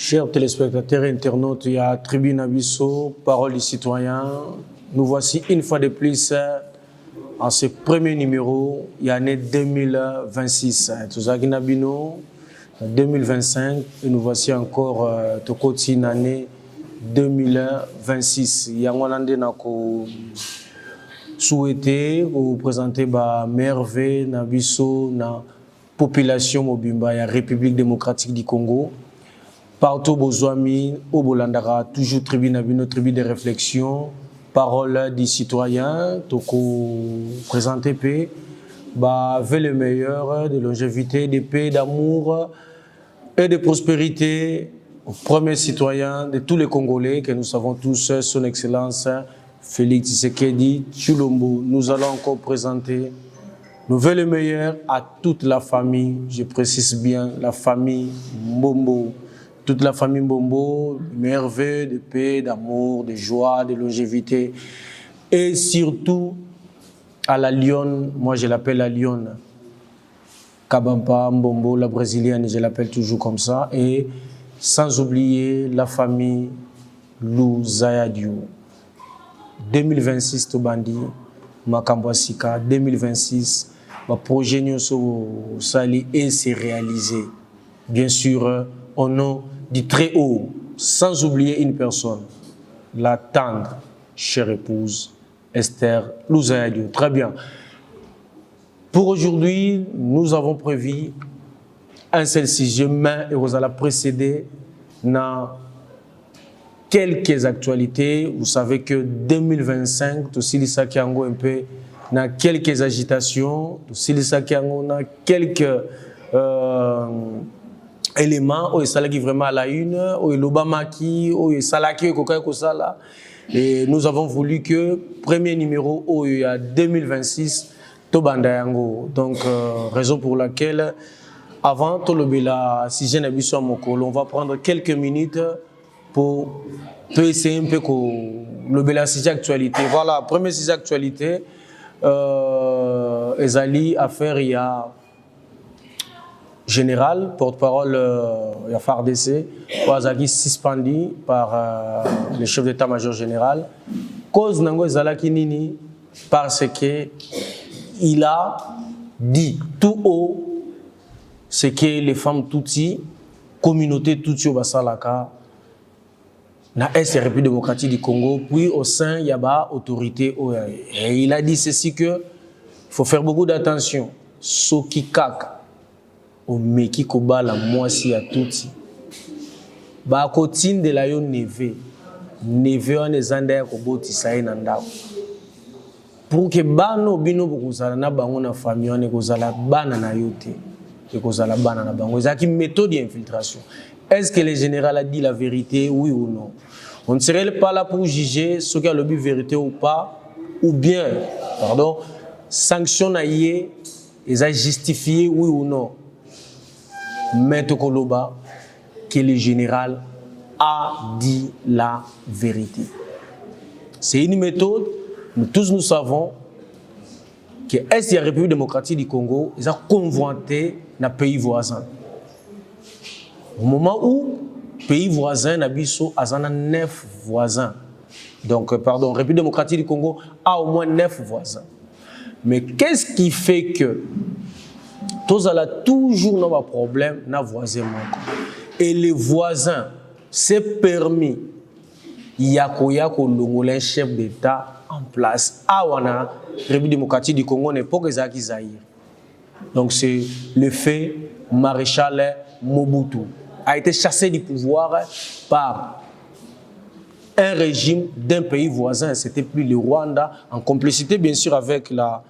Chers téléspectateurs et internautes, il y a Tribune Abisso, Parole du citoyen. Nous voici une fois de plus en ce premier numéro, il y a l'année 2026. Tout ça qui n'a bino 2025 et nous voici encore une année 2026. Il y a un an souhaité vous présenter merveille Nabiso na population mobimba la République démocratique du Congo. Partout Bozwami, au Bolandara, toujours tribune de réflexion, parole des citoyens, toko présenter paix, veut le meilleur de longévité, de paix, d'amour et de prospérité aux premiers citoyens de tous les Congolais que nous savons tous, son excellence Félix Tshisekedi Tshilombo. Nous allons encore présenter nous voulons le meilleur à toute la famille, je précise bien, la famille Mbombo. Toute la famille Mbombo, merveille de paix, d'amour, de joie, de longévité. Et surtout à la Lyon, moi je l'appelle la Lyon. Kabampa Mbombo, la brésilienne, je l'appelle toujours comme ça. Et sans oublier la famille Louzayadio. 2026 Tobandi, Makambwasika, 2026, le projet Nyoso Sali et s'est réalisé. Bien sûr, au nom du très haut, sans oublier une personne, la tendre, chère épouse, Esther Louzayadio. Très bien. Pour aujourd'hui, nous avons prévu un seul sujet, mais vous allez précéder dans quelques actualités. Vous savez que 2025, tout Silisa Kiango un peu, dans quelques agitations, tout Silisa Kiango dans quelques éléments où il s'agit vraiment à la une, où il Obamaki, où il Salaki, et nous avons voulu que premier numéro où il y a 2026 Tobandayango. Donc raison pour laquelle avant Tolobela si j'ai n'habitué à Mokolo, on va prendre quelques minutes pour essayer un peu le bel sujet actualité. Voilà, premier sujet actualité, Ezali affaire il y a général, porte-parole, il y a FARDC, Ouazagi suspendu par le chef d'état-major général. Cause Nango Ezala Kinini, parce que il a dit tout haut ce que les femmes Tutsi, communauté Tutsi au Basalaka, na République démocratique du Congo, puis au sein il y a autorité. Et il a dit ceci que faut faire beaucoup d'attention. Soki kaka au meki koba la moisi à touti. Ba kotine de la yo neve on est zanda ko boti sai na ndako. Pour que bano bino bokozala na bango na famille on ekozala bana na yote. Ekozala bana na bango. Ezaki méthode d'infiltration. Est-ce que le général a dit la vérité, oui ou non? On ne serait pas là pour juger ce qui a le but vérité ou pas, ou bien, pardon, sanctionner, ils ont justifié, oui ou non. Mais Tokoloba, que le général a dit la vérité. C'est une méthode, nous tous nous savons, que est la République démocratique du Congo, ils ont convoité dans les pays voisins. Au moment où pays voisin Nabiso a 9 voisins. Donc, pardon, République démocratique du Congo a au moins 9 voisins. Mais qu'est-ce qui fait que tous a toujours nos problèmes na voisin? Et les voisins, c'est permis. Il y a un chef d'État en place. Awana, République démocratique du Congo n'est pas que Zahir. Donc, c'est le fait maréchal Mobutu a été chassé du pouvoir par un régime d'un pays voisin. C'était plus le Rwanda, en complicité bien sûr avec la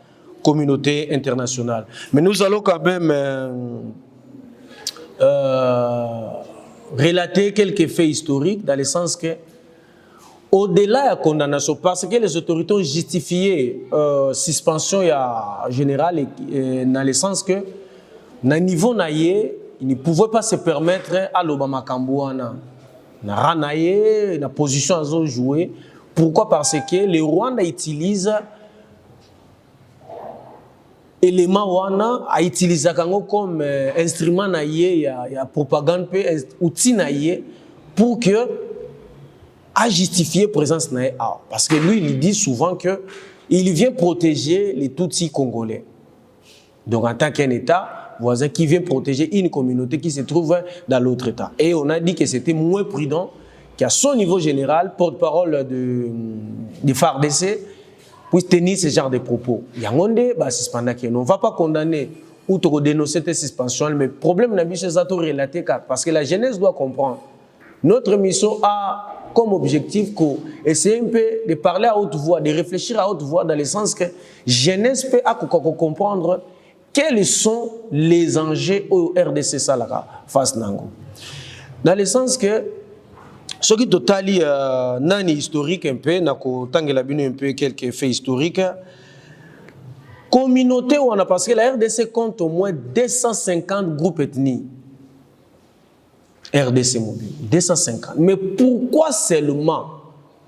communauté internationale. Mais nous allons quand même relater quelques faits historiques dans le sens que, au-delà de la condamnation, parce que les autorités ont justifié suspension générale dans le sens que, dans le niveau naïe, il ne pouvait pas se permettre à l'Obama Kambouana. La position à jouer. Pourquoi? Parce que le Rwanda utilise élément wana a utilisé comme instrument naïe, il y a propagande, outil naïe pour que à justifier présence na parce que lui il dit souvent que il vient protéger les Tutsis congolais. Donc en tant qu'un État voisin qui vient protéger une communauté qui se trouve dans l'autre État. Et on a dit que c'était moins prudent qu'à son niveau général, porte-parole de FARDC, puisse tenir ce genre de propos. Yangonde, on ne va pas condamner ou dénoncer cette suspension, mais le problème c'est relaté parce que la jeunesse doit comprendre. Notre mission a comme objectif d'essayer un peu de parler à haute voix, de réfléchir à haute voix dans le sens que la jeunesse peut comprendre quels sont les enjeux au RDC Salara face Nango. Dans le sens que ce qui totali nani historique un peu, nako tangela bino un peu quelques faits historiques. Communauté où on a parce que la RDC compte au moins 250 groupes ethniques. RDC mobile, 250. Mais pourquoi seulement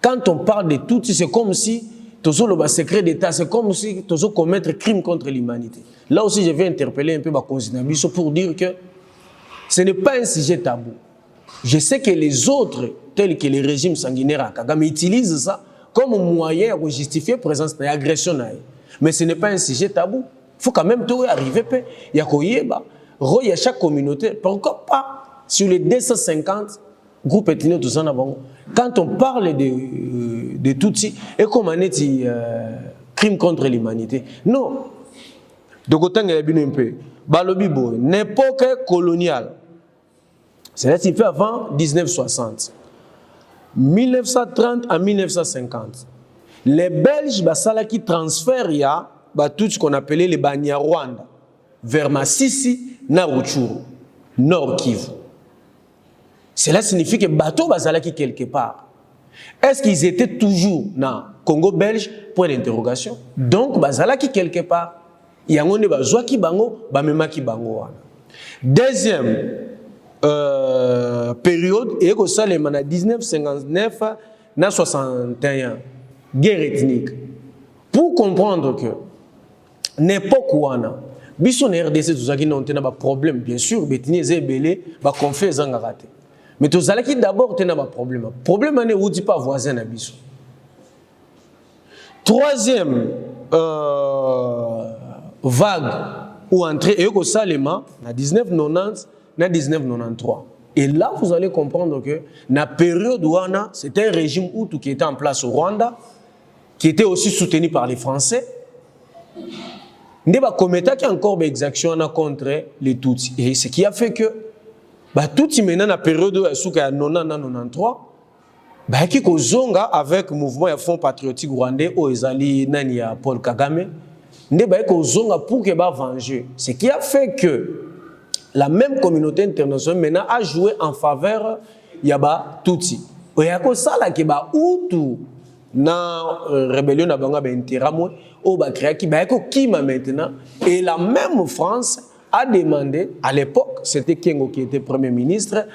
quand on parle de tout, c'est comme si tous le secret d'État, c'est comme si tous commettre crime contre l'humanité. Là aussi, je vais interpeller un peu ma considération pour dire que ce n'est pas un sujet tabou. Je sais que les autres, tels que les régimes sanguinaires à Kagame, utilisent ça comme moyen de justifier la présence de l'agression. Mais ce n'est pas un sujet tabou. Il faut quand même tout arriver. Il y a chaque communauté. Pourquoi pas sur les 250 groupes ethniques, tout ça, quand on parle de Tutsi, et comme on dit crime contre l'humanité. Non. Donc, autant qu'il y a un peu. Balobibo, l'époque coloniale. C'est-à-dire qu'il fait avant 1960. 1930 à 1950. Les Belges, qui transfèrent tout ce qu'on appelait les Banyarwanda vers Massissi, Naruchuru, Nord Kivu. Cela signifie que bateau bazalaki quelque part. Est-ce qu'ils étaient toujours dans Congo belge? Point d'interrogation. Donc bazalaki quelque part. Yangonde bazwaki bango, bamemaki bango. Deuxième période, et que ça les 1959 na 61, guerre ethnique. Pour comprendre que n'importe quoi biso na RDC tout ça qui n'ont pas problème bien sûr, betini ezebele ba conflit zanga raté. Mais tout ça qui d'abord tena ba problème. Problème ne ou dit pas voisin na biso. Troisième vague ou entrée et que ça les na 1990 na 1993. Et là vous allez comprendre que na période où c'était un régime Hutu qui était en place au Rwanda, qui était aussi soutenu par les Français. Ndeba Kometa qui a encore des exactions contre les Tutsis. Et ce qui a fait que Tutsi maintenant la période où il y a 93, qui kozonga avec le mouvement de Fonds patriotique rwandais au Ezali nani ya Paul Kagame, ndeba kozonga pour que ba venger. Ce qui a fait que la même communauté internationale maintenant a joué en faveur yaba Tutsi. Oyako sala ke ba Hutu na rébellion na banga ba interamo au ba créa ki ba ko kima maintenant et la même France a demandé à l'époque, c'était Kengo qui était premier ministre,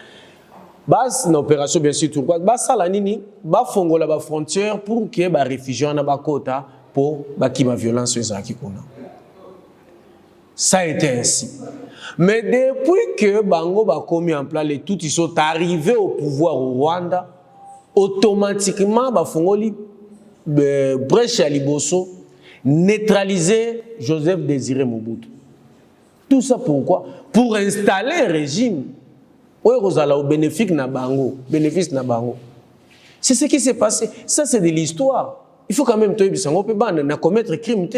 bas une opération bien sûr tout quoi bas sala nini ba fongola ba frontière pour que ba réfugiés na ba quota pour ba kima violence ezaki kuna. Ça a été ainsi. Mais depuis que Bango a commis en place les tout, ils sont arrivés au pouvoir au Rwanda, automatiquement, Bafongoli, Brèche Aliboso, neutraliser Joseph Désiré Mobutu. Tout ça pourquoi? Pour installer un régime au bénéfice na Bango. C'est ce qui s'est passé. Ça, c'est de l'histoire. Il faut quand même commettre crime.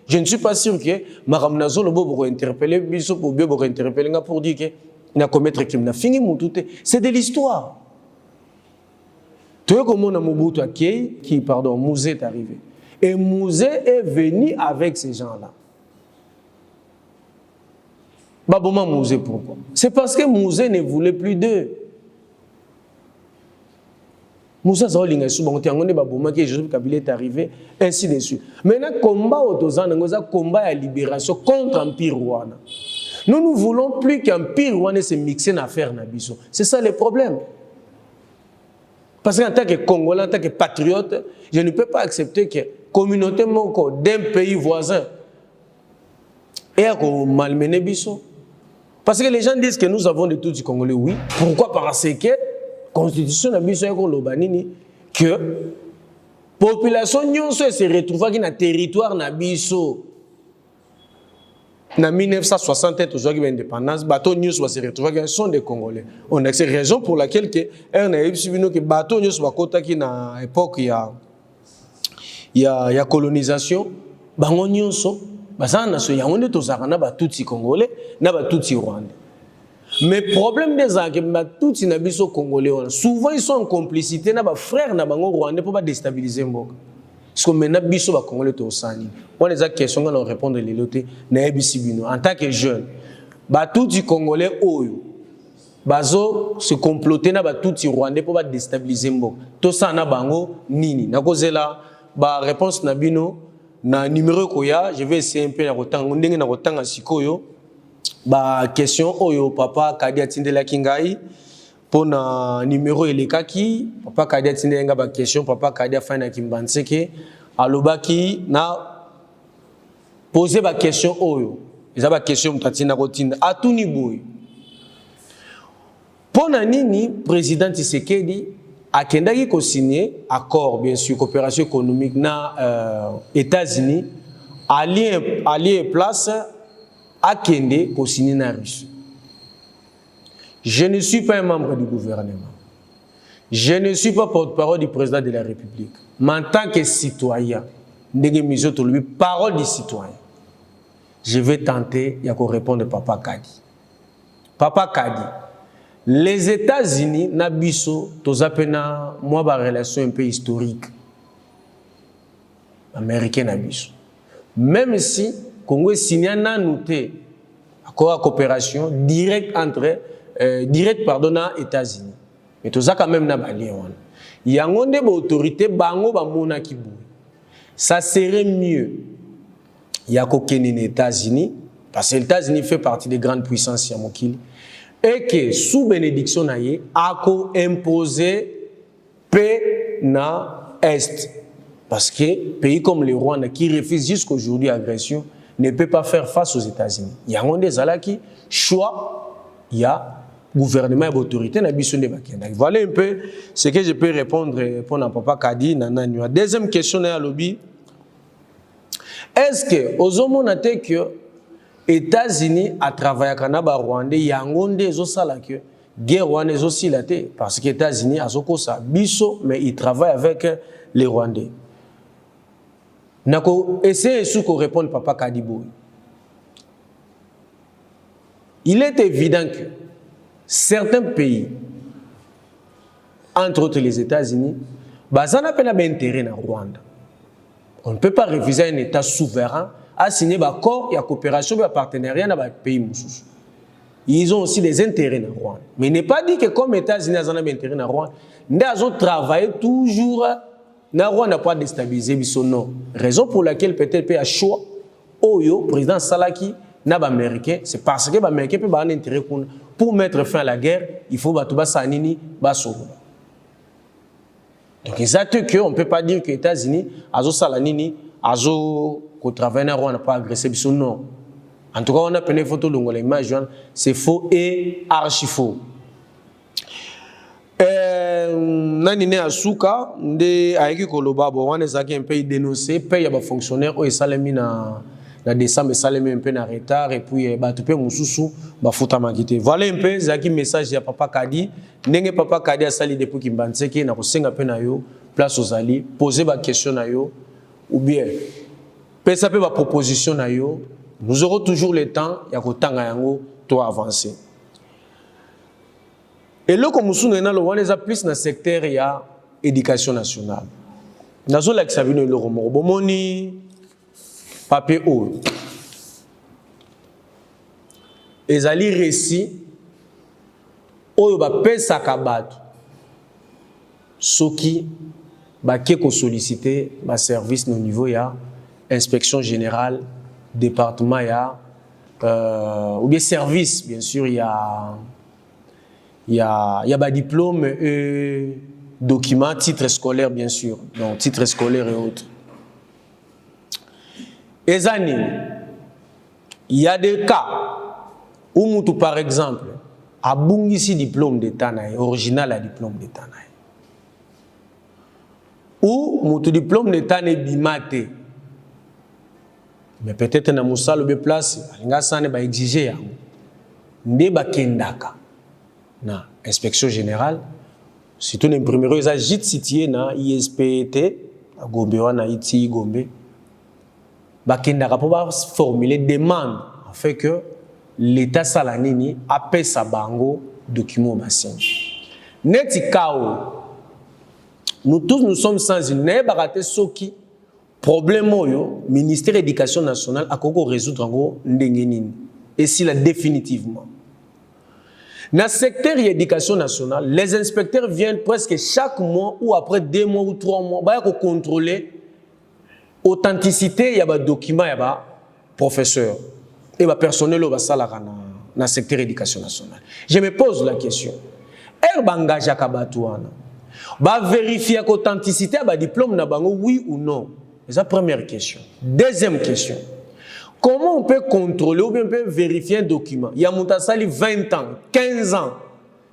Je ne suis pas sûr que Maram Nazo le Bobo interpellé, pour dire que n'a commettre crime. C'est de l'histoire. Tu vois comment Mobutu qui, pardon, Mouzé est arrivé. Et Mouzé est venu avec ces gens-là. Baboma Mouzé, pourquoi? C'est parce que Mouzé ne voulait plus d'eux. Moussa Zaolinga Soubangonde Baboma qui Joseph Kabila est arrivé, ainsi de suite. Maintenant, combat autozan, combat à libération contre l'Empire Rwanda. Nous ne voulons plus qu'un Empire Rwanda se mixe dans l'affaire Nabiso. C'est ça le problème. Parce qu'en tant que Congolais, en tant que patriote, je ne peux pas accepter que la communauté d'un pays voisin ait malmené Biso. Parce que les gens disent que nous avons de tout du Congolais, oui. Pourquoi? Parce que constitution na biso ko loba nini que population nyonso se retrouve dans territoire na biso na 1960 toujours qui indépendance bateau nyonso se retrouve sont des Congolais. On a cette raison pour laquelle que que bateau nyonso bakota ki na époque ya colonisation bango nyonso bazana so yango nde tozaka na batutsi Congolais na batutsi Rwandais. Mais problème des gens tout na biso Congolais souvent ils sont en complicité na ba frères na bango Rwandais pour ba déstabiliser mboka. Parce que maintenant biso ba Congolais to sani. On les a question on répondre les lotés na ebisibino en tant que jeune. Ba tout Congolais oyo bazo se comploter na ba tout Rwandais pour ba déstabiliser mboka. To sana bango nini. Na kozela ba réponse na bino na numéro koya, je vais essayer un peu na kotanga ndenge na kotanga sikoyo. Ba question oyo papa Kadi atindela kingai pona numéro elekaki papa Kadi atindela ba question papa Kadi afana kimbanseke alobaki na poser ba question oyo eza ba question mutatina kotinda atuni boy pona nini président Tshisekedi akendaki ko signer accord bien sûr coopération économique na États-Unis allié place Akende ko signer na Russie. Je ne suis pas un membre du gouvernement. Je ne suis pas porte-parole du président de la République. Mais en tant que citoyen, parole du citoyen, je vais tenter de répondre à Papa Kadi. Papa Kadi, les États-Unis, Nabiso, tozapena moi ba relation un peu historique. Américain Nabiso. Même si Congo signé un noté accord de coopération direct entre États-Unis. Mais tout ça quand même n'a pas lié. Il y a une autorité bango ba monaki boui. Ça serait mieux. Il y a qu'aucun États-Unis parce que les États-Unis fait partie des grandes puissances yamokili et que sous bénédiction naie a imposé paix na est parce que pays comme le Rwanda qui refuse jusqu'aujourd'hui l'agression ne peut pas faire face aux États-Unis. Il y a des alaki choix, il y a gouvernement et autorité na biso bakenda. Voilà un peu ce que je peux répondre pour papa Kadi nanani. Deuxième question na lobby. Est-ce que ozomona te que États-Unis a travaillé avec le Rwanda yangonde zo sala que guerre Rwanda zo silate parce que États-Unis a zokosa biso mais il travaille avec les Rwandais. Nako essayer de répondre papa Kadiboui. Il est évident que certains pays, entre autres les États-Unis, ça n'a pas d'intérêt dans Rwanda. On ne peut pas refuser un État souverain à signer un accord et à coopération et à partenariat dans les pays. Ils ont aussi des intérêts dans Rwanda. Mais il n'est pas dit que comme les États-Unis ont des intérêts dans Rwanda, ils ont travaillé toujours. N'a pas déstabilisé non. Raison pour laquelle peut-être un choix Oyo président Salaki n'a pas américain, c'est parce que les Américains peuvent avoir un intérêt pour mettre fin à la guerre, il faut battre Sanini baso. Donc exact que on peut pas dire que les États-Unis azo salanini azo ko travailler na Rwanda pas agressé non. En tout cas on a pris une photo de l'image, c'est faux et archi faux. Nani ne asuka nde aiki koloba bo wana zaki un peu dénoncer paye ba fonctionnaire o esalemi na décembre esalemi un peu na retard et puis ba tupe mususu ba futa makite. Voilà un peu zaki message ya papa Kadi ndenge papa Kadi asali depuis kimbanseki na kosenga pe na yo place aux alliés poser ba question na yo ou bien pesa pe ba proposition na yo nous aurons toujours le temps ya kotanga yango to avancer. Et là, comme nous avons plus dans le secteur de l'éducation nationale. Nous avons l'examen de l'Oromoni, papier haut. Et les récits, où il y a des sakabat, ceux qui ont sollicité le service au niveau de l'inspection générale, département, ou bien service, bien sûr, il y a des diplômes et documents, titres scolaires bien sûr, donc titres scolaires et autres. Et il y a des cas où, par exemple, abungisi diplôme d'état original à diplôme d'état ou mon diplôme d'état ne bimate mais peut-être na musalo be place nga sane ba exiger ya nde ba kendaka na inspection générale surtout l'imprimerie ils agitent situé na ISPT à Gombe wana iti Gombe ba kendaka pour ba formuler demande en fait que l'état salanini appelle sa bango document bassin neti kao nous tous nous sommes sans une baraté soki problème oyo ministère de l'éducation nationale a koko résoudre ngo ndenge nini et si là définitivement dans le secteur de l'éducation nationale les inspecteurs viennent presque chaque mois ou après 2 mois ou 3 mois ba ko contrôler authenticité ya ba document ya ba professeur et ba personnel au basalaka na le secteur de l'éducation nationale. Je me pose la question. Bangage kabatuana ba vérifier l'authenticité ba diplôme na bango oui ou non. C'est la première question. Deuxième question. Comment on peut contrôler ou bien on peut vérifier un document? Il y a Moutasali 20 ans, 15 ans,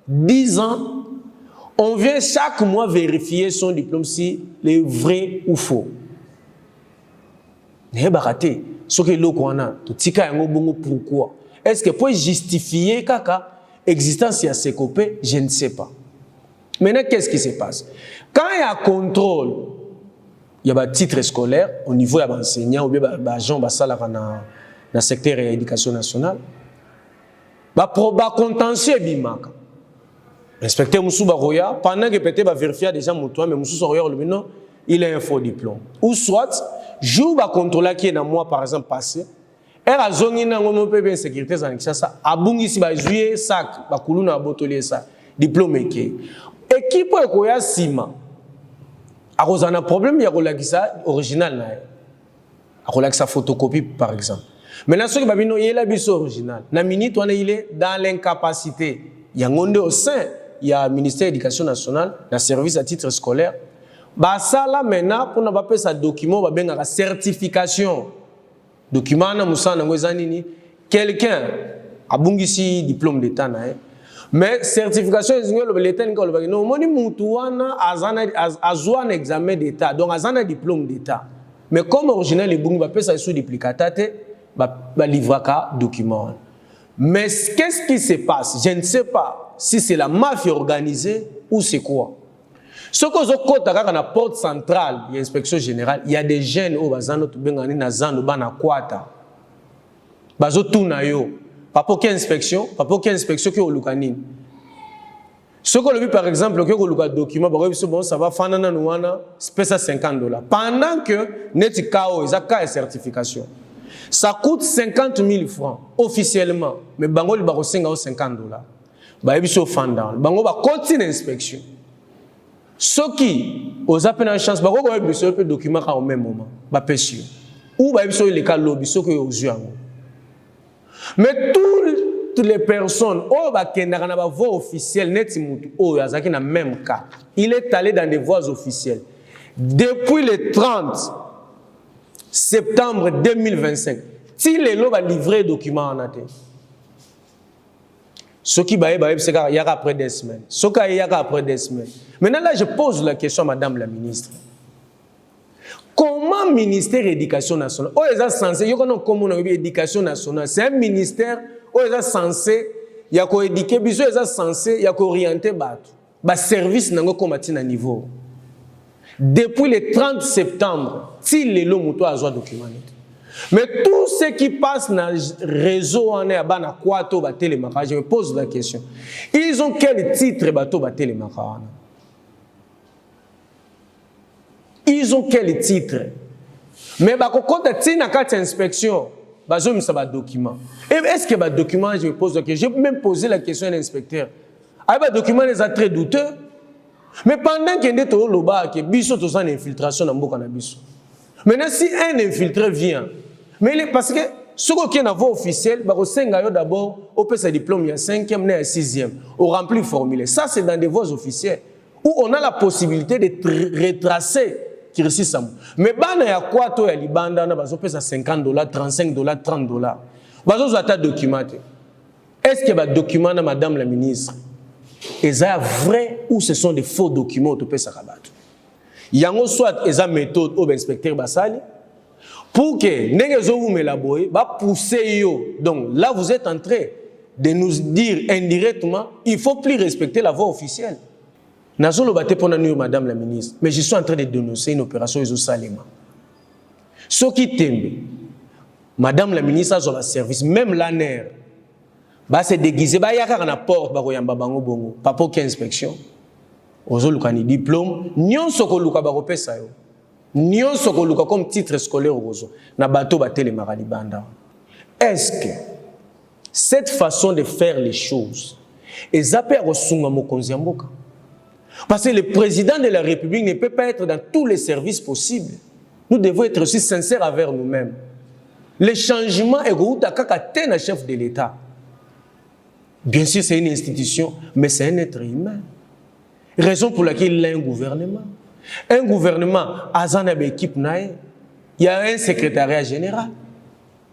10 ans. On vient chaque mois vérifier son diplôme si il est vrai ou faux. Pourquoi? Est-ce que pour justifier kaka existence de ces copés? Je ne sais pas. Maintenant, qu'est-ce qui se passe? Quand il y a contrôle, il y a un titre scolaire au niveau de l'enseignant ou bien l'agent dans le secteur de l'éducation nationale. Il y a un contentieux bimaka. L'inspecteur Moussou Baroya, pendant que peut-être vérifier déjà Moutoua, mais Moussou Baroya, il a un faux diplôme. Ou soit, joue le contrôle qui est dans moi, par exemple, passé, et à zone dans mon PB sécurité ça abungi si ba jouer sac ba kuluna abotolier ça diplôme qui équipe ko ya sima a un problème ya ko lakisa original na a ko lakisa photocopie par exemple maintenant ce que babino yela biso original na minute on il est dans l'incapacité ya ngonde au sein il y a ministère de l'éducation nationale na service à titre scolaire ba ça là maintenant pour na ba pesa document ba benga certification document na musana ngwezanini quelqu'un abungisi diplôme d'état na mais certification ezingelo l'état ngolo ba no moni mutu wana azwa un examen d'état donc azana diplôme d'état mais comme original ebungi ba pesa sous duplicata te ba livraka document mais qu'est-ce qui se passe? Je ne sais pas si c'est la mafia organisée ou c'est quoi. Ce que je compte dans la porte centrale de l'inspection générale, il y a des jeunes au bazano to bengani na zano bana kwata. Bazo tuna yo. Papa quelle inspection qui au lukanine. Ce que le par exemple que au luka document bon ça va fanana nuana spécial $50. Pendant que neti kao ezaka certification. Ça coûte 50 000 francs officiellement, mais bango li bako senga $50. Ba ebiso fanda. Bango ba continue inspection. Ce qui, aux appels en chance, vous avez besoin de documents au même moment, ou vous avez besoin de cas lobby, ce que vous avez. Mais toutes les personnes, qui ont une voie officielle, dans le même cas, il est allé dans des voies officielles. Depuis le 30 septembre 2025, s'il est là, livré les documents en attente. Ce qui c'est qu'il y a après des semaines. Ce qui y a après des semaines. Maintenant, là, je pose la question à Madame la ministre. Comment le ministère de l'Éducation nationale, l'éducation nationale, c'est un ministère où il est censé, il y a éduquer, il est censé, il y a orienter le service dans le niveau. Depuis le 30 septembre, s'il est là, il y a un document. Mais tout ce qui passe dans le réseau, je me pose la question. Ils ont quel titre Ils ont quel titre? Mais quand tu as une inspection, ils ont un document. Est-ce que le document, je me pose la question, j'ai même posé la question à l'inspecteur. Le document est très douteux. Mais pendant qu'il y a une infiltration dans le cannabis. Maintenant, si un infiltré vient, mais parce que ce qui est dans voie officielle, d'abord, on peut se diplôme, il y a 5e, il y a 6e, on remplit le formulaire. Ça, c'est dans des voies officielles où on a la possibilité de retracer qui réussit ça. Mais il y a quoi, il y a des bandes, on peut $50, $35, $30. On documenté. Est-ce que les documents de Madame la ministre sont vrais ou ce sont des faux documents au Topé Sakabato? Il y a soit des méthodes au inspecteur Bassali pour que les pousser. Donc là, vous êtes en train de nous dire indirectement il ne faut plus respecter la voie officielle. Nazolo bate pour Madame la ministre, mais je suis en train de dénoncer une opération Iso Salema. Ce qui t'aime, Madame la ministre a son service, même l'ANER, bah c'est déguisé, bah y a qu'à porte, bah koyamba bango bongo, pas pour inspection. Ozo luka ni diplôme, nyon soko luka ba kopesa yo, nyon soko luka comme titre scolaire ozo, na bateau ba tele marali banda. Est-ce que cette façon de faire les choses est zappé au sunga mokonzi mboka? Parce que le président de la République ne peut pas être dans tous les services possibles. Nous devons être aussi sincères envers nous-mêmes. Le changement est un chef de l'État. Bien sûr, c'est une institution, mais c'est un être humain. Raison pour laquelle il a un gouvernement. Un gouvernement, il y a un secrétariat général.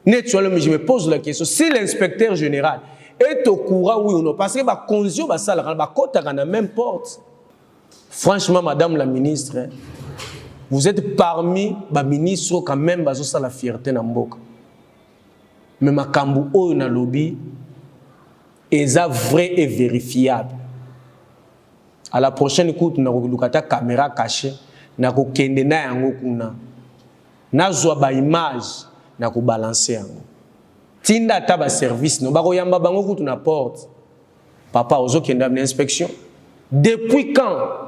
Naturellement, je me pose la question, si l'inspecteur général est au courant, oui ou non, parce que la même porte. Franchement, Madame la ministre, vous êtes parmi les ministres quand même qui ont la fierté dans le Mboka. Mais ma kambu oyo na lobby est vrai et vérifiable. À la prochaine écoute, nous avons une caméra cachée, nous avons une image, nous avons balancé. Tinda taba service, nous avons yamba bango na porte. Papa ozo kenda na inspection. Depuis quand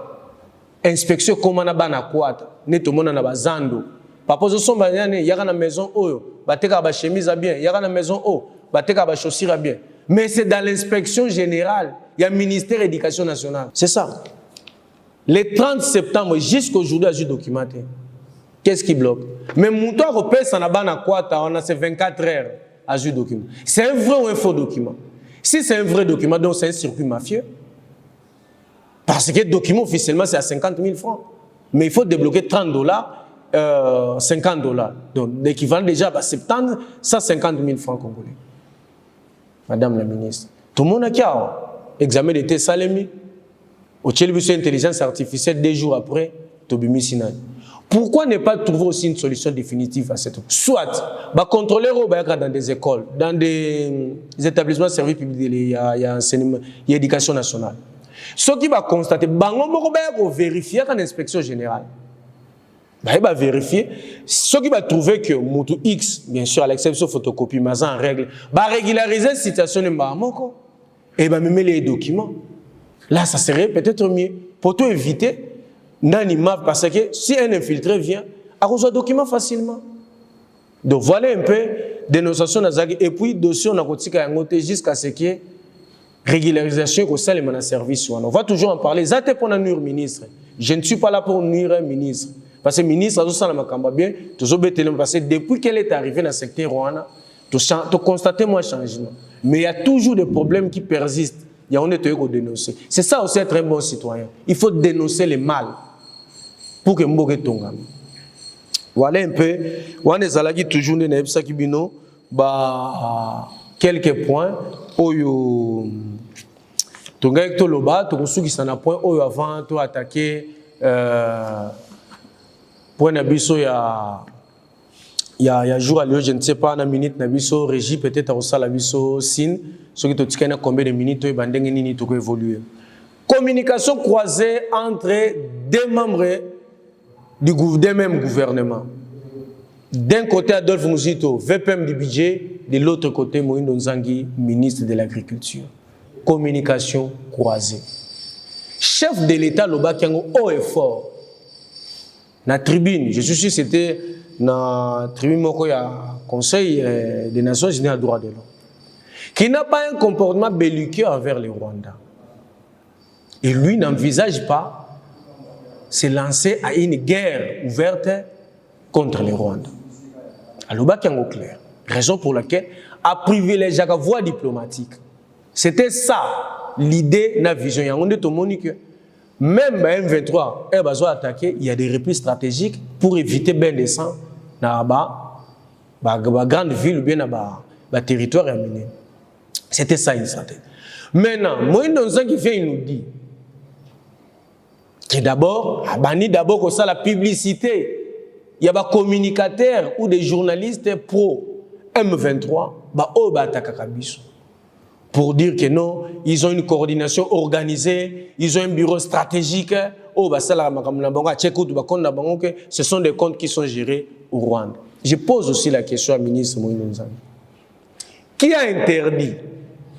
inspection comment na bana kwata, ne to mona na bazando. Papa ozo somba yane yaka na maison oyo, bateka ba chemise bien, yaka na maison o, bateka ba chaussures bien. Mais c'est dans l'inspection générale, il y a le ministère de l'Éducation nationale. C'est ça. Le 30 septembre jusqu'à aujourd'hui, j'ai documenté. Qu'est-ce qui bloque? Mais mon toit repère ça na bana kwata, on a ces 24 heures à jouer document. C'est un vrai ou un faux document? Si c'est un vrai document, donc c'est un circuit mafieux. Parce que le document officiellement c'est à 50 000 francs. Mais il faut débloquer $30, 50 $. Donc l'équivalent déjà à 70, 150 000 francs congolais. Madame la ministre, tout le monde a un examen de test Salemi. Au télévision intelligence artificielle 2 jours après, Tobimi Sinai. Pourquoi ne pas trouver aussi une solution définitive à cette? Soit, contrôler dans des écoles, dans des établissements de services publics, il y a enseignement, il y a éducation nationale. Ce qui va constater, va vérifier dans l'inspection générale. Il va vérifier. Ce qui va trouver que Moutou X, bien sûr, à l'exception photocopie, mais en règle, va régulariser la situation de Mbamoko et va même les documents. Là, ça serait peut-être mieux pour tout éviter. Parce que si un infiltré vient, il reçoit document facilement. Donc voilà un peu dénonciation et puis dossier on a jusqu'à ce qu'il y ait régularisation au sein de service. On va toujours en parler. Ça pour nuire ministre. Je ne suis pas là pour nuire un ministre. Parce que le ministre a bien, parce que depuis qu'elle est arrivée dans le secteur Rwanda, tu as constaté un changement. Mais il y a toujours des problèmes qui persistent. Il y a on dénoncer. C'est ça aussi être un bon citoyen. Il faut dénoncer les mal pour que Mboke Tonga. Voilà un peu. On est toujours quelques points. Oyo Tonga ek toloba, tokusu qui s'en a point oyo avant to attaquer point nabiso ya jour à je ne sais pas na minute nabiso régie peut-être au sala biso sin ce qui to tikana combien de minutes to bandenge nini to ko évoluer. Communication croisée entre deux membres du même gouvernement. D'un côté Adolphe Muzito, VPM du budget, de l'autre côté Moïno Nzangi, ministre de l'Agriculture. Communication croisée. Chef de l'État Loba Kiango haut et fort. Na tribune, je suis sûr que c'était na tribune moko ya Conseil des Nations Unies à droit de l'homme. Qui n'a pas un comportement belliqueux envers les Rwandais. Et lui n'envisage pas se lancer à une guerre ouverte contre les Rwandais. Alors, clair. Raison pour laquelle a privilégié la voie diplomatique. C'était ça l'idée de la vision. On est au monde que même M23 est besoin d'attaquer, il y a des replis stratégiques pour éviter ben descendre dans la grande ville ou bien dans le territoire amené. C'était ça une stratégie. Maintenant, Moïse Nzangi qui vient, il nous dit que d'abord, d'abord ça la publicité. Il y a des communicateurs ou des journalistes pro M23 pour dire que non, ils ont une coordination organisée, ils ont un bureau stratégique. Ce sont des comptes qui sont gérés au Rwanda. Je pose aussi la question à ministre Moïse Nzangi. Qui a interdit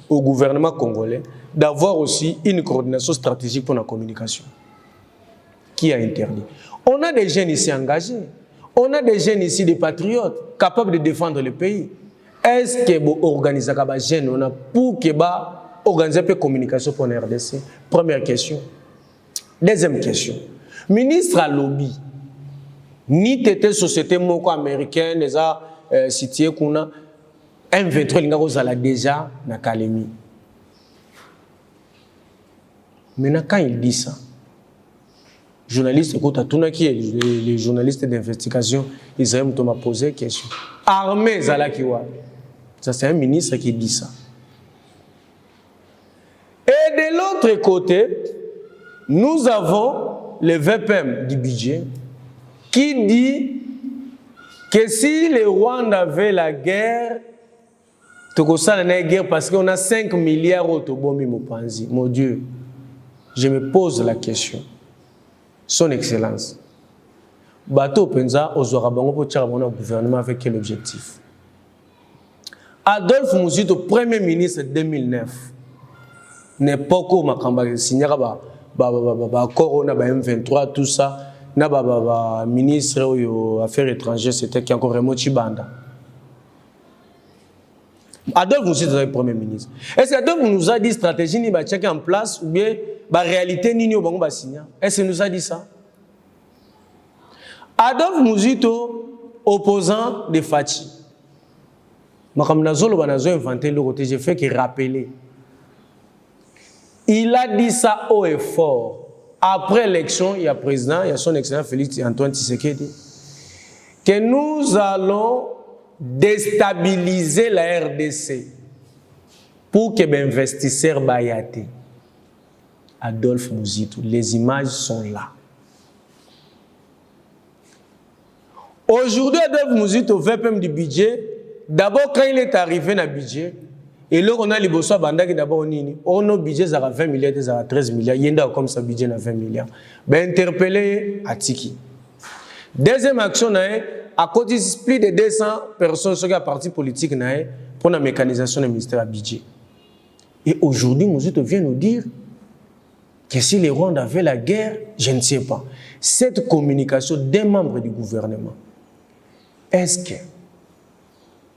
au gouvernement congolais d'avoir aussi une coordination stratégique pour la communication? Qui a interdit? On a des jeunes ici engagés. On a des jeunes ici, des patriotes, capables de défendre le pays. Est-ce que vous organisez des jeunes pour que vous organisez la communication pour la RDC? Première question. Deuxième question. Ministre à lobby, ni tête société américaine, les a situé qu'on a M23 déjà dans Kalemi. Maintenant, quand il dit ça, journaliste, écoute, les journalistes d'investigation, ils aiment me poser question. Armée Zalakiwa. Ça, c'est un ministre qui dit ça. Et de l'autre côté, nous avons le VPM du budget qui dit que si le Rwanda avait la guerre, parce qu'on a 5 milliards autobomi Mopanzi. Mon Dieu, je me pose la question. Son Excellence, Bato Penza, Ozораbango pour tirer mon gouvernement avec quel objectif? Adolphe Mouzito, Premier ministre 2009, n'est pas comme Makamba, signé Corona, M23, tout ça, n'a ministre aux Affaires étrangères, c'était qui encore Remo Chibanda. Adolphe Mouzito est Premier ministre. Est-ce qu'Adolphe nous a dit stratégie ni checker en place ou bien la réalité ni au bango signé? Est-ce qu'il nous a dit ça? Adolphe Mouzito, opposant de Fachi. J'ai fait que rappeler. Il a dit ça haut et fort. Après l'élection, il y a président, il y a son excellent Félix Antoine Tshisekedi, que nous allons déstabiliser la RDC pour que les investisseurs bayate. Adolphe Mouzito, les images sont là. Aujourd'hui, Adolphe Mouzito, VPM du budget, d'abord quand il est arrivé dans le budget, et là on a les bossons bandaki d'abord on a budget à 20 milliards, à 13 milliards, il y a comme ça budget à 20 milliards. Ben interpellé à Tiki. Deuxième action, à côté de plus de 200 personnes qui sont partis politiques pour la mécanisation du ministère à budget. Et aujourd'hui, Mouzito vient nous dire que si les Rwandais avaient la guerre, je ne sais pas. Cette communication des membres du gouvernement, est-ce que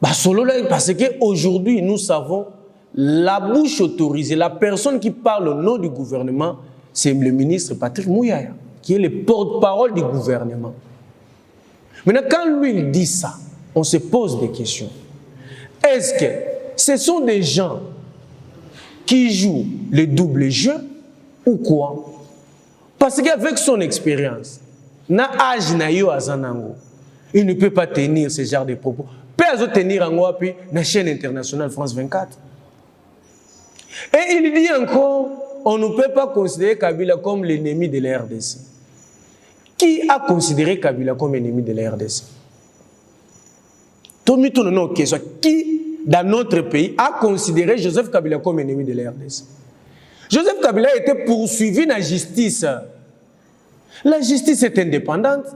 parce qu'aujourd'hui, nous savons, la bouche autorisée, la personne qui parle au nom du gouvernement, c'est le ministre Patrick Mouyaya, qui est le porte-parole du gouvernement. Maintenant, quand lui il dit ça, on se pose des questions. Est-ce que ce sont des gens qui jouent le double jeu ou quoi? Parce qu'avec son expérience, na âge na yo azanango, il ne peut pas tenir ce genre de propos. Peut tenir en Wapi, la chaîne internationale France 24. Et il dit encore, on ne peut pas considérer Kabila comme l'ennemi de la RDC. Qui a considéré Kabila comme ennemi de la RDC? Qui, dans notre pays, a considéré Joseph Kabila comme ennemi de la RDC? Joseph Kabila a été poursuivi dans la justice. La justice est indépendante.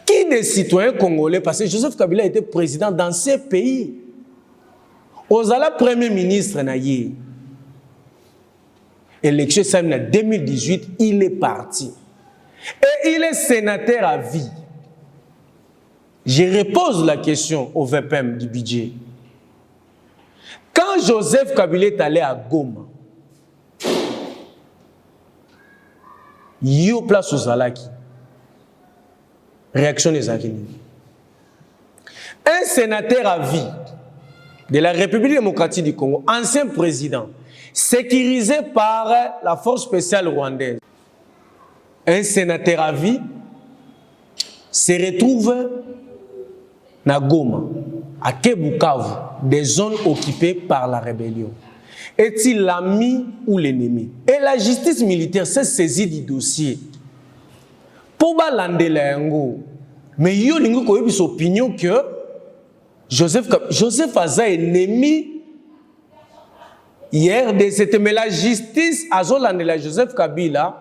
Qui des citoyens congolais, parce que Joseph Kabila était président dans ces pays, Ozala Premier ministre naïe. Élection en 2018, il est parti. Et il est sénateur à vie. Je repose la question au VPM du budget. Quand Joseph Kabila est allé à Goma, il y a place aux Zalaki. Réaction des Akini. Un sénateur à vie de la République démocratique du Congo, ancien président, sécurisé par la force spéciale rwandaise, un sénateur à vie se retrouve à Goma, à Kebukavu, des zones occupées par la rébellion. Est-il l'ami ou l'ennemi? Et la justice militaire s'est saisie du dossier. Pour balandela yango. Mais yo lingo ko yebi opinion que Joseph Aza ennemi hier de cette mais la justice a zolandela Joseph Kabila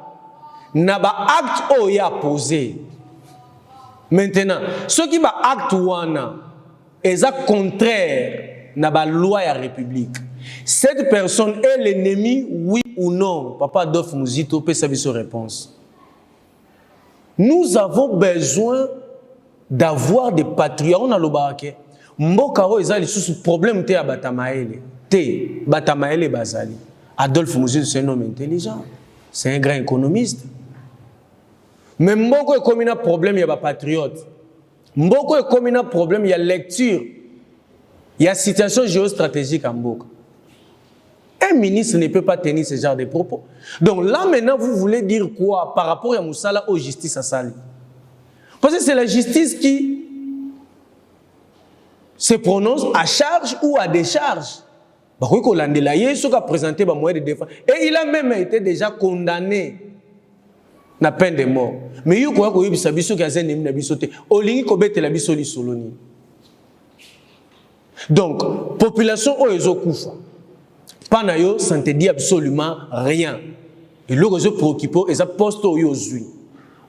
n'a pas acte oya posé. Maintenant, ce qui va acte wana est contraire na ba loi ya République. Cette personne est l'ennemi, oui ou non? Papa Adolphe Muzito peut savoir sa réponse. Nous avons besoin d'avoir des patriotes. On a le barake. Mbokaro ezali sous problème te Batamaele. Te Batamaele bazali. Adolphe Muzito c'est un homme intelligent. C'est un grand économiste. Mais Mboko est comme un problème, il y a des patriotes. Mboko est comme un problème, il y a lecture. Il y a situation géostratégique en Mboko. Un ministre ne peut pas tenir ce genre de propos. Donc là maintenant, vous voulez dire quoi par rapport à Moussala aux justice à Sali? Parce que c'est la justice qui se prononce à charge ou à décharge. Il a présenté un moyen de défense. Et il a même été déjà condamné. Na peine de mort. Mais yo ko yebisa biso ki azen nemi na biso te. Olingi ko betela biso li soloni. Donc, population o ezokufa. Pana yo santé dit absolument rien. Et le réseau préoccupé et ça poste au yozui.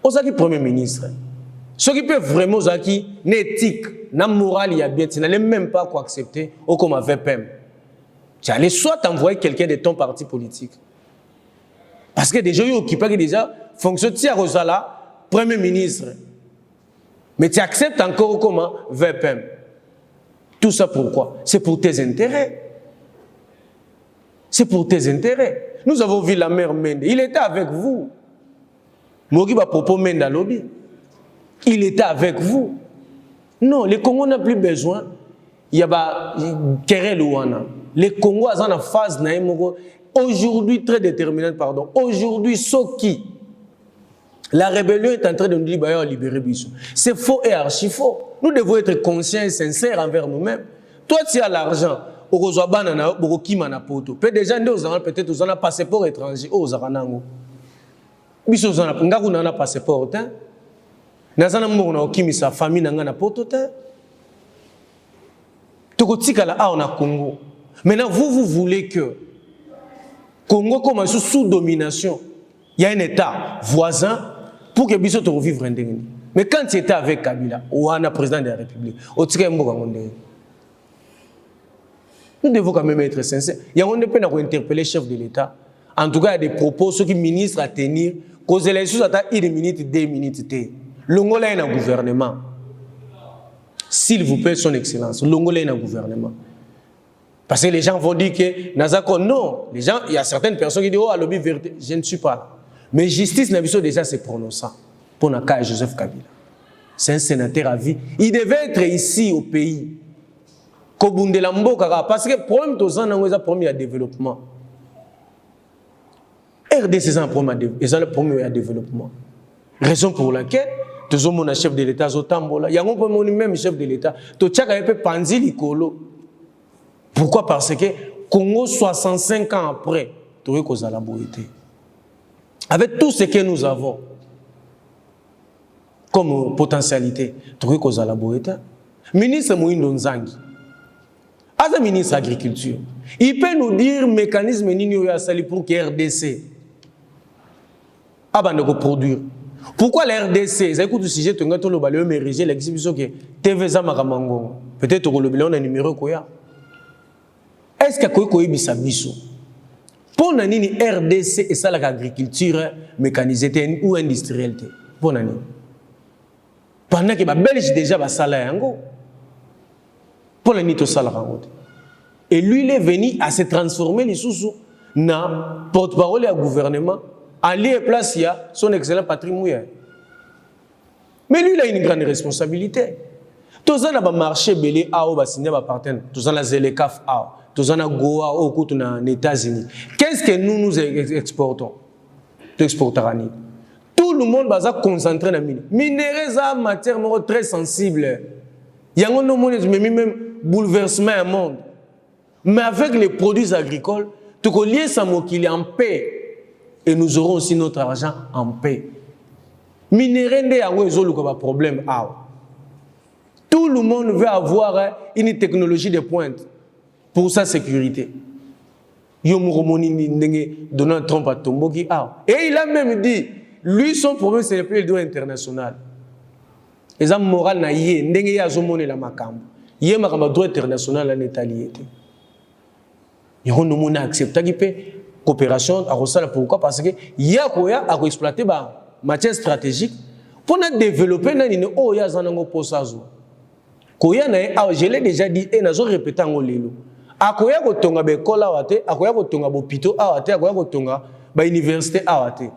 Ozaki premier ministre. Ce qui peut vraiment zaki n'éthique, na morale ya bien, tu n'allais même pas quoi accepter ou comme avait PEM. Tu allais soit envoyer quelqu'un de ton parti politique. Parce que déjà yo occupé que déjà fonction tia Rosala, Premier ministre. Mais tu acceptes encore comment VPM. Tout ça pourquoi? C'est pour tes intérêts. C'est pour tes intérêts. Nous avons vu la mère Mende. Il était avec vous. Mogi va propos Mende à lobby. Il était avec vous. Non, les Congos n'ont plus besoin. Il y a pas querelle ouana. Les Congos sont en phase naïmo. Aujourd'hui très déterminante, pardon. Aujourd'hui, Soki. La rébellion est en train de nous dire bah, libérer Bissou. C'est faux et archi faux. Nous devons être conscients et sincères envers nous-mêmes. Toi, tu as l'argent. Peut-être déjà, peut-être vous avez un passeport étranger. Vous avez un passeport. Vous avez un famille. Maintenant, vous voulez que Congo commence sous domination. Il y a un État voisin pour que Bissot revivre un dernier. Mais quand tu étais avec Kabila, ou un président de la République, nous devons quand même être sincères. Il y a un peu d'interpeller le chef de l'État. En tout cas, il y a des propos, ceux qui ministres à tenir, cause les choses à 1 minute, 2 minutes. L'Ongola est un gouvernement. S'il vous plaît, son excellence, l'Ongola est un gouvernement. Parce que les gens vont dire que Nazako, non. Les gens, il y a certaines personnes qui disent, oh, à lobby vérité. Je ne suis pas là. Mais justice n'a déjà se prononçant pour Naka et Joseph Kabila. C'est un sénateur à vie. Il devait être ici au pays. Parce que le problème de c'est un problème de développement. RDC c'est un problème de développement. Raison pour laquelle, tous les chefs de l'État, il y a même chef de l'État, tout le monde penser l'icolo. Pourquoi? Parce que Congo, 65 ans après, tu vois qu'on a la beauté. Avec tout ce que nous avons comme potentialité, tu vois qu'on a la beauté. Ministre Moïndo Nzangi, as un ministre de l'Agriculture, il peut nous dire le mécanisme pour que RDC de produire. Pourquoi la RDC, ça écoute le sujet, tu as le mérigé, l'exhibition que TV Zamaramango, peut-être que le bilan a un numéro quoi. Est-ce qu'il y a un biso? Pour nani RDC et ça l'agriculture mécanisée ou industrielle? Pour nani? Pendant que la Belgique déjà va salaire yango. Pour nani to salaire. Et lui il est venu à se transformer les sous na porte-parole du gouvernement. Aller place il y a son excellent patrimoine. Mais lui il a une grande responsabilité. Tous les marché belé a au signé ba partenaire. Tous les Zelekaf a. Tous les Goa au coût aux États-Unis. Qu'est-ce que nous exportons? Tout exporterani. Tout le monde va se concentrer dans le mine. Minerais à matière très sensible. Il y a un monde même bouleversement au monde. Mais avec les produits agricoles, tu peux lier ça qu'il est en paix. Et nous aurons aussi notre argent en paix. Minérende a un problème. Tout le monde veut avoir une technologie de pointe pour sa sécurité. Donald Trump a tombé. Et il a même dit, lui, son problème, c'est le droit international. Et ça, moral, na yé, ndenge ya zomone la makambo. Yé makamba droit international la netaliété. Yé nous mona accepta qui peut coopération à Rossala. Pourquoi? Parce que y'a quoi à exploiter ba matière stratégique pour nous développer na nino oh ya zanango posazo. Koya na je l'ai déjà dit et nazo répéter en lelo. Akoya ko tonga be kola wate, akoya ko tonga bo pito awate, akoya ko tonga ba université awate.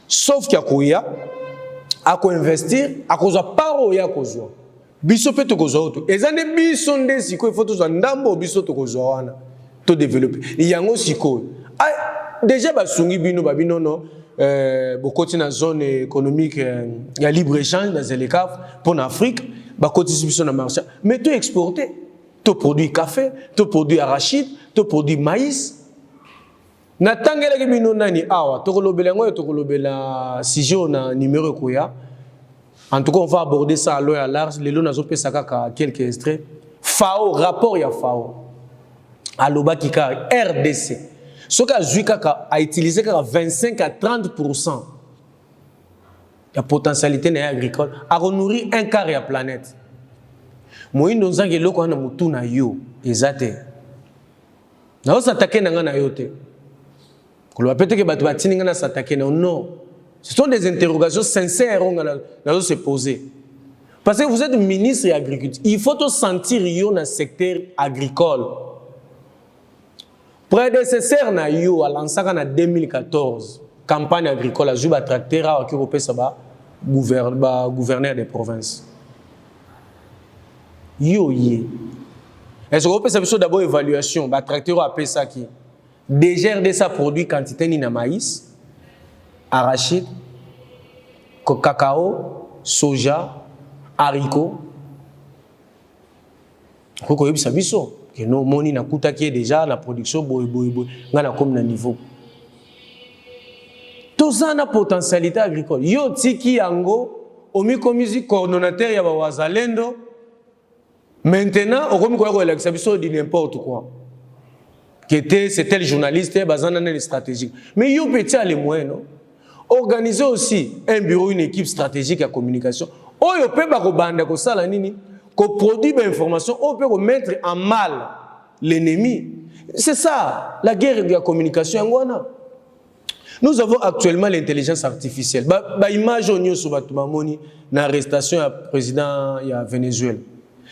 Sauf qu'il akoya ako investir, akoza paro ya kozwa. Biso pe to kozwa auto. Ezane biso nde siko il faut to ndambo biso to kozwa wana to développer. Yango siko. Déjà basungi bino babino no bokoti na zone économique ya libre-échange dans les CAF pour l'Afrique, bakoti biso na marché. Mais to exporter, to produit café, to produit arachide, to produit maïs. Na tangela ke bino nani awa to kolobela ngoyo to kolobela sijo na numéro koya. En tout cas, on va aborder ça à l'eau à large. Les lots nazo pesa kaka quelques extraits. FAO rapport ya FAO. Aloba kika RDC. Ce qu'a Zuika a utilisé 25 à 30% de potentialité agricole à nourrir un quart de la planète. Moi, nous avons dit que nous avons tout na yo, exact. Nous avons s'attaquer na yote. Qu'on va peut-être que batu batini na s'attaquer non. Ce sont des interrogations sincères qu'on se poser. Parce que vous êtes ministre de l'agriculture, il faut te sentir yo dans le secteur agricole. Prédécesseur na yo a lancé en 2014 campagne agricole à Juba tracteur à Kiropé Saba gouverneur des provinces. Yo yé. Est-ce que vous pouvez d'abord évaluation ba tracteur a payé ça qui dégère de sa produit quantité ni na maïs, arachide, cacao, soja, haricots. Koko yebi sabiso. Que nos moni na kuta qui est déjà la production ngana comme na niveau tout ça na potentialité agricole yo tiki yango omi komisi coordonnateur ya ba wazalendo maintenant okomi ko élection biso di n'importe quoi qui était c'était le journaliste bazana na stratégique mais yo petit a les moyens non organiser aussi un bureau une équipe stratégique à communication oyo pe ba ko banda ko sala nini qu'on produit des informations, on peut mettre en mal l'ennemi. C'est ça, la guerre de la communication. Nous avons actuellement l'intelligence artificielle. Image sur l'arrestation du président du Venezuela.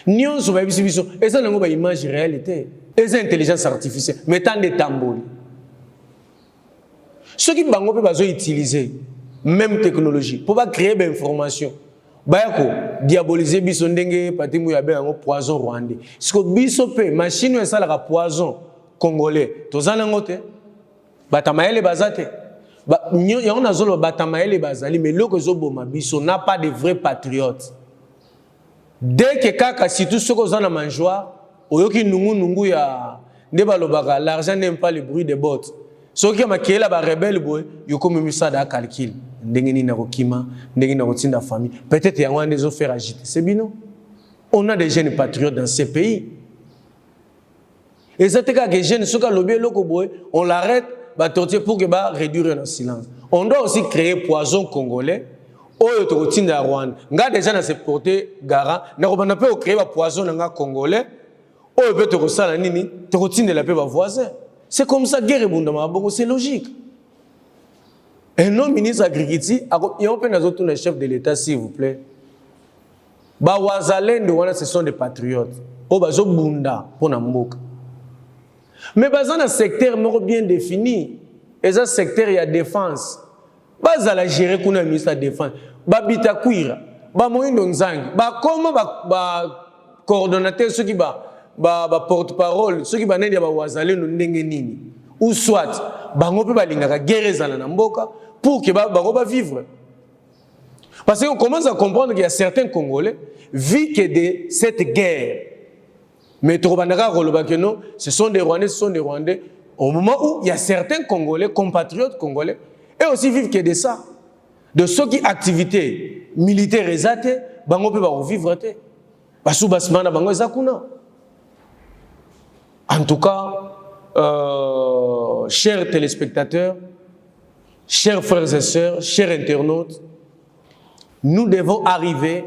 Nous avons une image réalité. Et c'est l'intelligence artificielle. Mettant des tambours. Ceux qui peuvent utiliser même technologie pour créer des informations. Bayako diaboliser biso ndenge patimu ya bengo poison rwandais. Siko biso pe machine ya sala ka poison congolais. Tozana ngote batamaele bazate. Ba ya on azolo batamaele bazali mais loko zoboma biso n'a pas de vrais patriotes. Dès que kaka surtout soko zana manjoa oyoki nungu ya ndeba lobaka l'argent n'aime pas le bruit des bottes. Soki makela ba rebelle boy yoko mimisa da calcul. Ndengeni na kokima, ndengeni na kotinda famille. Peut-être y a un des faire agiter. C'est bino. On a des jeunes patriotes dans ces pays. Et c'est que les jeunes, ceux qui ont lobby loko boy, on l'arrête, pour que réduire le silence. On doit aussi créer poison congolais. Oyo to kotinda Rwanda. Nga déjà na se porter garant, na ko bana pe créer poison nga congolais. Oyo peut te kosala nini, to kotinda la pe ba voisin. C'est comme ça guerre bundama bongo, c'est logique. Un non ministre agriculture, il y a un autre chef de l'État, s'il vous plaît. Wazalendo, ce sont des patriotes. Bazo bunda pour Namboka. Mais dans un secteur bien défini, et ce secteur il y a défense. Bazala gérer qu'on a ministre de défense. Babita kuira, moindo nzangi, comment coordonnateur ceux qui porte-parole, ceux qui ba nende ba wazalendo ndenge nini. Ou soit bango pe balingaka guerre ezala na mboka pour que bango ba vivre. Parce qu'on commence à comprendre qu'il y a certains Congolais vivent que de cette guerre. Mais non, ce sont des Rwandais, au moment où il y a certains Congolais, compatriotes congolais, et aussi vivent que de ça. De ceux qui activités militaires exatées, bango peut pas vivre te. Basu basmana bango ezakuna. En tout cas, chers téléspectateurs, chers frères et sœurs, chers internautes, nous devons arriver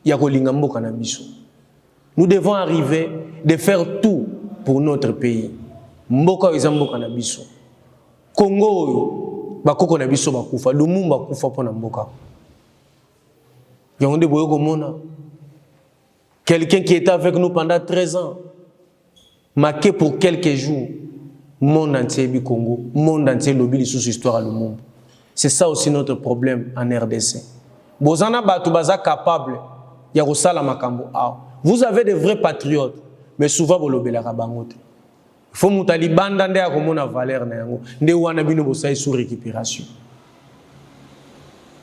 ya kolinga mboka na biso. Nous devons arriver de faire tout pour notre pays. Mboka eza mboka na biso. Congo bakoko na biso bakufa, Lumumba kufa pona mboka. Yonde boyo komona. Quelqu'un qui était avec nous pendant 13 ans, marqué pour quelques jours, monde entier du Congo, monde entier lobby sous histoire à Lumumba. C'est ça aussi notre problème en RDC. Bozana batu baza capable ya kosala makambo a. Vous avez des vrais patriotes, mais souvent vous lobby la kabangote. Il faut mutali banda nde ya komona valeur na yango, nde wana bino bosai sous récupération.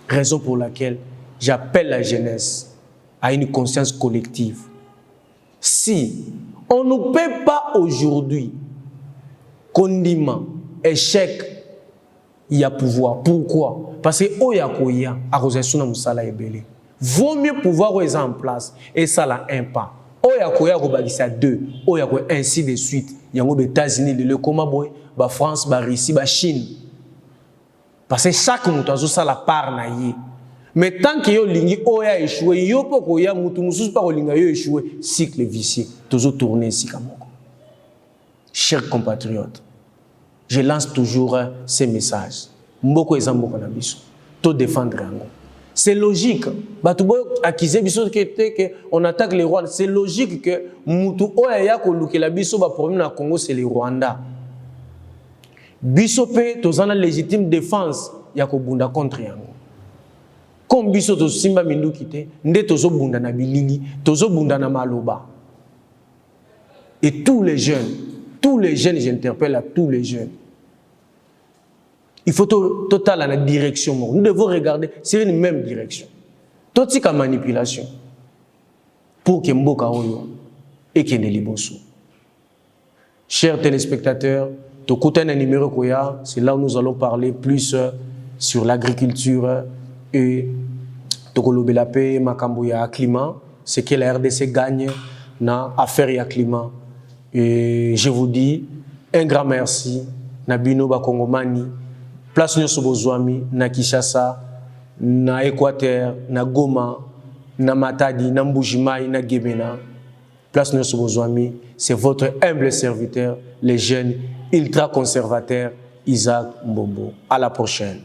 Raison pour laquelle j'appelle la jeunesse à une conscience collective. Si on ne peut pas aujourd'hui condiment, échec, il y a pouvoir. Pourquoi? Parce que Oyakoya a reçu musala ebele. Vaut mieux pouvoir être en place et ça l'a un pas. Oyakoya a 2, Oyakoya ainsi de suite. Il y a les États-Unis, le Comaboy, la France, la Russie, la Chine. Parce que chaque mutazo ça la part naïe. Mais tant que yo lingi oya échoué, yo poko ya mutu mususu pa linga yo échoué, cycle vicieux, toujours tourner ici kamoko. Chers compatriotes, je lance toujours ces messages. Mboko ezamboko na biso, to défendre yango. C'est logique. Batubo accuser biso que on attaque les Rwandais, c'est logique que mutu oya ya ko lukela biso ba problème na Congo c'est les Rwandais. Biso pe tozana légitime défense ya ko bunda contre yango. Comme biso to simba mindu kité, nde tozo bunda na bilili, tozo bunda na maloba. Et tous les jeunes, j'interpelle à tous les jeunes. Il faut total à la direction. Nous devons regarder, c'est une même direction. Totika manipulation. Pour que mboka oyo et que ne liboso. Chers téléspectateurs, tokuta na numéro koya, c'est là où nous allons parler plus sur l'agriculture et la paix, makambo ya climat, c'est que la RDC gagne na affaire ya climat. Et je vous dis un grand merci na bino ba Kongomani, place nyoso bozwami na Kinshasa, na Équateur, na Goma, na Matadi, na Mbujimai, na Gemena. Place nyoso bozwami, c'est votre humble serviteur, le jeune ultra conservateur Isaac Mbombo. À la prochaine.